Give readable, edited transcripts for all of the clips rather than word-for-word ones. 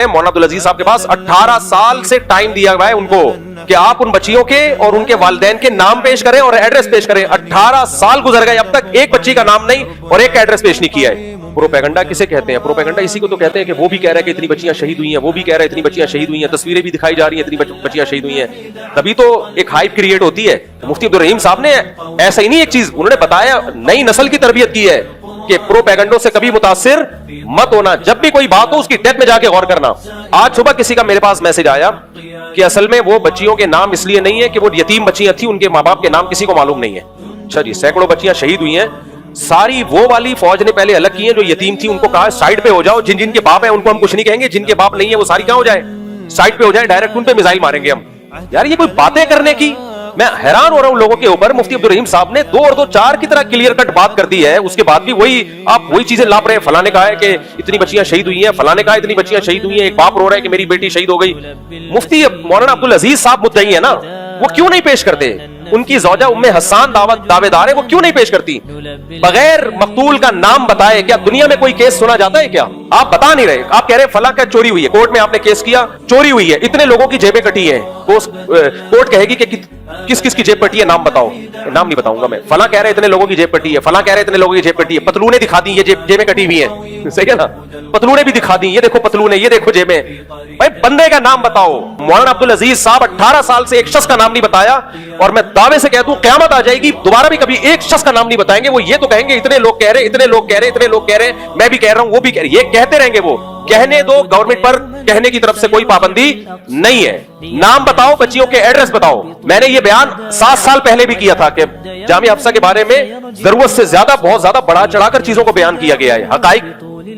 مولانا عبدالعزیز صاحب کے پاس 18 سال سے ٹائم دیا گیا ہے ان کو کہ آپ ان بچیوں کے اور ان کے والدین کے نام پیش کریں اور ایڈریس پیش کریں. 18 سال گزر گئے, اب تک ایک بچی کا نام نہیں اور ایک کا ایڈریس پیش نہیں کیا ہے. پروپیگنڈا کسے کہتے ہیں؟ پروپیگنڈا اسی کو تو کہتے ہیں کہ وہ بھی کہہ رہا ہے کہ اتنی بچیاں شہید ہوئی ہیں, وہ بھی کہہ رہا ہے اتنی بچیاں شہید ہوئی ہیں, تصویریں بھی دکھائی جا رہی ہیں اتنی بچیاں شہید ہوئی ہیں. تبھی تو ایک ہائپ کریٹ ہوتی ہے. مفتی عبدالرحیم صاحب نے ایسا ہی نہیں, ایک چیز انہوں نے بتایا, نئی نسل کی تربیت کی ہے کہ پروپیگنڈوں سے کبھی متاثر مت ہونا, جب بھی کوئی بات ہو اس کی ڈیپتھ میں جا کے غور کرنا. آج صبح کسی کا میرے پاس میسج آیا کہ اصل میں وہ بچیوں کے نام اس لیے نہیں ہے کہ وہ یتیم بچیاں تھیں, ان کے ماں باپ کے نام کسی کو معلوم نہیں ہے. اچھا جی, سینکڑوں بچیاں شہید ہوئی ہیں, ساری وہ والی فوج نے پہلے الگ کی ہیں جو یتیم تھی, ان کو کہا سائڈ پہ ہو جاؤ, جن جن کے باپ ہیں ان کو ہم کچھ نہیں کہیں گے, جن کے باپ نہیں ہے وہ ساری کہاں ہو جائے, سائڈ پہ ہو جائے, ڈائریکٹ ان پہ میزائل ماریں گے ہم. یار یہ کوئی باتیں کرنے کی, میں حیران ہو رہا ہوں لوگوں کے اوپر. مفتی عبدالرحیم صاحب نے 2 اور 2 4 کی طرح کلیئر کٹ بات کر دی ہے, اس کے بعد بھی وہی آپ وہی چیزیں لاپ رہے ہیں. فلاں نے کہا ہے کہ اتنی بچیاں شہید ہوئی ہیں, فلاں نے کہا اتنی بچیاں شہید ہوئی ہیں, ایک باپ رو رہا ہے کہ میری بیٹی شہید ہو گئی. مفتی مولانا عبدالعزیز صاحب مدعی ہیں نا, وہ کیوں نہیں پیش کرتے؟ ان کی زوجہ ام حسان دعوے دار ہے, وہ کیوں نہیں پیش کرتی؟ بغیر مقتول کا نام بتائے کیا دنیا میں کوئی کیس سنا جاتا ہے کیا؟ آپ بتا نہیں رہے, آپ کہہ رہے فلاں کا چوری ہوئی ہے, کورٹ میں آپ نے کیس کیا, چوری ہوئی ہے, اتنے لوگوں کی جیبیں کٹی ہیں, کورٹ کہے گی کہ کس کس کی جیب کٹی ہے, نام بتاؤ. نام نہیں بتاؤں گا میں. فلاں کہہ رہے اتنے لوگوں کی جیب کٹی ہے, فلاں کہہ رہے اتنے لوگوں کی جیب کٹی ہے, پتلونیں دکھا دی, یہ جیبیں کٹی ہوئی ہیں, صحیح ہے نا, پتلونیں بھی دکھا دی, یہ دیکھو پتلونیں, یہ دیکھو جیبیں. بھائی بندے کا نام بتاؤ. مولانا عبدالعزیز صاحب 18 سال سے ایک شخص کا نام نہیں بتایا, اور میں دعوے سے کہتا ہوں قیامت آ جائے گی دوبارہ بھی کبھی ایک شخص کا نام نہیں بتائیں گے. وہ یہ تو کہیں گے اتنے لوگ کہہ رہے, اتنے لوگ کہہ رہے, اتنے لوگ کہہ رہے, میں بھی کہہ رہا ہوں, وہ بھی کہہ رہے, یہ کہتے رہیں گے. وہ کہنے دو, گورنمنٹ پر کہنے کی طرف سے کوئی پابندی نہیں ہے. نام بتاؤ, بچیوں کے ایڈریس بتاؤ. میں نے یہ بیان 7 سال پہلے بھی کیا تھا کہ جامعہ حفصہ کے بارے میں ضرورت سے زیادہ بہت زیادہ بڑھا چڑھا کر چیزوں کو بیان کیا گیا ہے. حقائق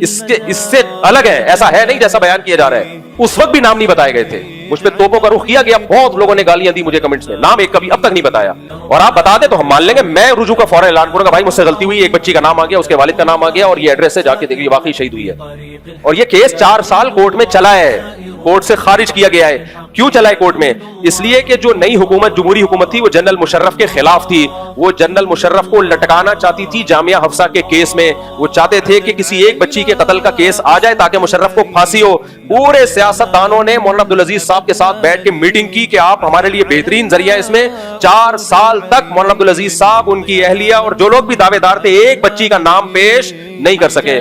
اس سے الگ ہے, ایسا ہے نہیں جیسا بیان کیا جا رہا ہے. اس وقت بھی نام نہیں بتائے گئے تھے, مجھ پہ توپوں کا رخ کیا گیا, بہت لوگوں نے گالیاں دی مجھے کمنٹس میں, نام ایک کبھی اب تک نہیں بتایا. اور آپ بتا دیں تو ہم مان لیں گے, میں رجوع کا فوراً اعلان کروں گا, بھائی مجھ سے غلطی ہوئی, ایک بچی کا نام آ گیا, اس کے والد کا نام آ گیا, اور یہ ایڈریس سے جا کے دیکھیے واقعی شہید ہوئی ہے. اور یہ کیس 4 سال کورٹ میں چلا ہے, کورٹ سے خارج کیا گیا ہے. کیوں چلا ہے کورٹ میں؟ اس لیے کہ جو نئی حکومت, جمہوری حکومت تھی, وہ جنرل مشرف کے خلاف تھی. وہ جنرل مشرف کو لٹکانا چاہتی تھی جامعہ حفصہ کے کیس میں. وہ چاہتے تھے کہ کسی ایک بچی کے قتل کا کیس آ جائے تاکہ مشرف کو پھانسی ہو. پورے سیاست دانوں نے مولانا عبدالعزیز صاحب کے ساتھ بیٹھ کے میٹنگ کی کہ آپ ہمارے لیے بہترین ذریعہ. اس میں 4 سال تک مولانا عبدالعزیز صاحب, ان کی اہلیہ اور جو لوگ بھی دعوے دار تھے, ایک بچی کا نام پیش نہیں کر سکے.